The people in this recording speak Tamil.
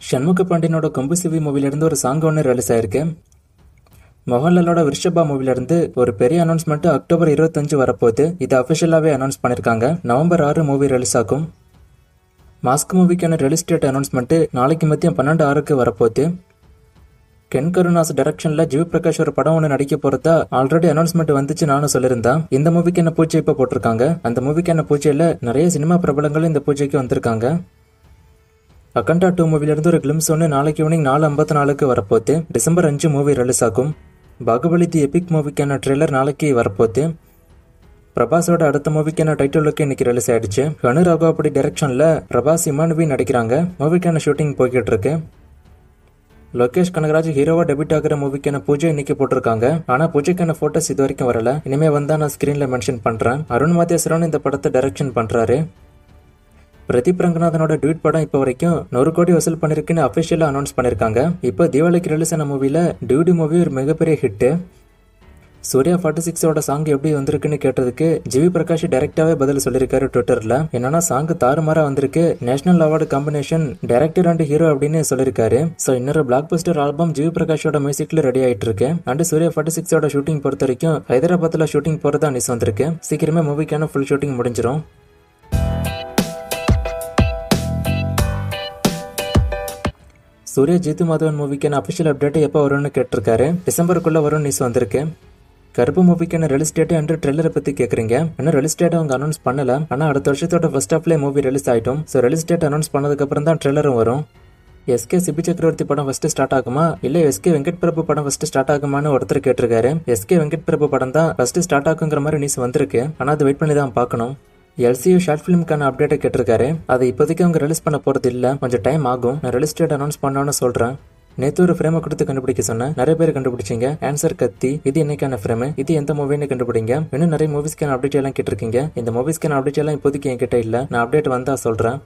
ஷண்முக பாண்டியனோட கொம்பு சிவி மூவிலிருந்து ஒரு சாங் ஒன்று ரிலீஸ் ஆயிருக்கு. மோகன்லாலோட விருஷபா மூவிலிருந்து ஒரு பெரிய அனௌன்ஸ்மெண்ட் அக்டோபர் 25 வரப்போகுது. இது அஃபிஷியலாகவே அனௌன்ஸ் பண்ணியிருக்காங்க. நவம்பர் 6 மூவி ரிலீஸ் ஆகும். மாஸ்க் மூவிக்கான ரிலீஸ் டேட் அனௌன்ஸ்மெண்ட் நாளைக்கு மதியம் 12:06 வரப்போகுது. கென் கருணாஸ் டைரக்ஷன்ல ஜிவி பிரகாஷ் ஒரு படம் ஒன்று நடிக்க போறதா ஆல்ரெடி அனௌன்ஸ்மெண்ட் வந்துச்சு, நானும் சொல்லியிருந்தேன். இந்த மூவிக்கான பூஜை இப்ப போட்டிருக்காங்க. அந்த மூவிக்கான பூஜையில நிறைய சினிமா பிரபலங்கள் இந்த பூஜைக்கு வந்திருக்காங்க. அகண்டா 2 மூவிலிருந்து ஒரு கிளிம்ஸ் ஒன்று நாளைக்கு ஈவினிங் 4:54 வரப்போகுது. டிசம்பர் 5 மூவி ரிலீஸ் ஆகும். பாகுபலி தி எபிக் மூவிக்கான ட்ரெய்லர் நாளைக்கு வரப்போகுது. பிரபாஸோட அடுத்த மூவிக்கான டைட்டில் லுக் இன்னைக்கு ரிலீஸ் ஆயிடுச்சு. ஹனு ராகவப்படி டைரக்ஷன்ல பிரபாஸ் இமானுவி நடிக்கிறாங்க. மூவிக்கான ஷூட்டிங் போய்கிட்டு இருக்கு. லோகேஷ் கனகராஜ் ஹீரோவா டெபியூட் ஆகிற மூவிக்கான பூஜை இன்னைக்கு போட்டிருக்காங்க. ஆனா பூஜைக்கான போட்டோஸ் இது வரைக்கும் வரல. இனிமே வந்தா நான் ஸ்கிரீன்ல மென்ஷன் பண்றேன். அருண் மாதேஸ்வரன் இந்த படத்தை டைரக்ஷன் பண்றாரு. பிரதீப் ரங்கநாதனோட ட்வீட் படம் இப்போ வரைக்கும் 100 கோடி வசூல் பண்ணிருக்குன்னு அபிஷியலா அனௌன்ஸ் பண்ணிருக்காங்க. இப்போ தீபாவளிக்கு ரிலீஸ் ஆன மூவில டியூடி மூவி ஒரு மிகப்பெரிய ஹிட். சூர்யா 46ஓட சாங் எப்படி வந்திருக்குன்னு கேட்டதுக்கு ஜிவி பிரகாஷ் டைரக்டாவே பதில் சொல்லியிருக்காரு ட்விட்டர்ல. என்னன்னா சாங் தாறுமாறா வந்திருக்கு, national award combination director and hero அப்படின்னு சொல்லியிருக்காரு. சோ இன்னொரு பிளாக் பஸ்டர் ஆல்பம் ஜிவி பிரகாஷோட மியூசிக்ல ரெடி ஆயிட்டு இருக்கு. அண்ட் சூர்யா 46ஓட ஷூட்டிங் பொறுத்த வரைக்கும் ஹைதராபாத்ல ஷூட்டிங் போறதா நியூஸ் வந்திருக்கு. சீக்கிரமே மூவிக்கான ஃபுல் ஷூட்டிங் முடிஞ்சிடும். சூர்யா ஜீத்து மாதவன் மூவிக்கான அபிஷியல் அப்டேட் எப்போ வரும்னு கேட்டிருக்காரு. டிசம்பருக்குள்ள வரும் நியூஸ் வந்திருக்கு. கருப்பு மூவிக்கான ரிலீஸ் டேட் அண்ட் ட்ரெய்லரை பத்தி கேக்குறீங்க. இன்னும் ரிலீஸ் டேட் அவங்க அனௌன்ஸ் பண்ணல. ஆனா அடுத்த வருஷத்தோட ஃபர்ஸ்ட் ஹாஃப்ல மூவி ரிலீஸ் ஆயிட்டும். ஸோ ரிலீஸ் டேட் அனௌன்ஸ் பண்ணதுக்கு அப்புறம் தான் ட்ரெய்லரும் வரும். எஸ்கே சிபி சக்கரவர்த்தி படம் ஃபர்ஸ்ட் ஸ்டார்ட் ஆகுமா இல்ல எஸ்கே வெங்கட் பிரபு படம் ஃபர்ஸ்ட் ஸ்டார்ட் ஆகுமான்னு ஒருத்தர் கேட்டிருக்காரு. எஸ்கே வெங்கட் பிரபு படம் தான் ஃபர்ஸ்ட் ஸ்டார்ட் ஆகுங்கிற மாதிரி நியூஸ் வந்திருக்கு. ஆனா அது வெயிட் பண்ணி தான் பார்க்கணும். எல்சியூ ஷார்ட் ஃபிலிமுக்கான அப்டேட்டை கேட்டிருக்காரு. அதை இப்போதைக்கு அவங்க ரிலீஸ் பண்ண போறது இல்ல, கொஞ்சம் டைம் ஆகும். நான் ரிலீஸ் டேட் அனௌன்ஸ் பண்ணோன்னு சொல்றேன். நேற்று ஒரு ஃப்ரேமை கொடுத்து கண்டுபிடிக்க சொன்னேன். நிறைய பேர் கண்டுபிடிச்சிங்க. ஆன்சர் கத்தி. இது என்னைக்கான ஃப்ரேம், இது எந்த மூவின்னு கண்டுபிடிங்க. இன்னும் நிறைய மூவிஸ்க்கான அப்டேட் எல்லாம் கேட்டிருக்கீங்க. இந்த மூவிஸ்க்கான அப்டேட் எல்லாம் இப்போதைக்கு என்கிட்ட இல்ல, நான் அப்டேட் வந்தா சொல்றேன்.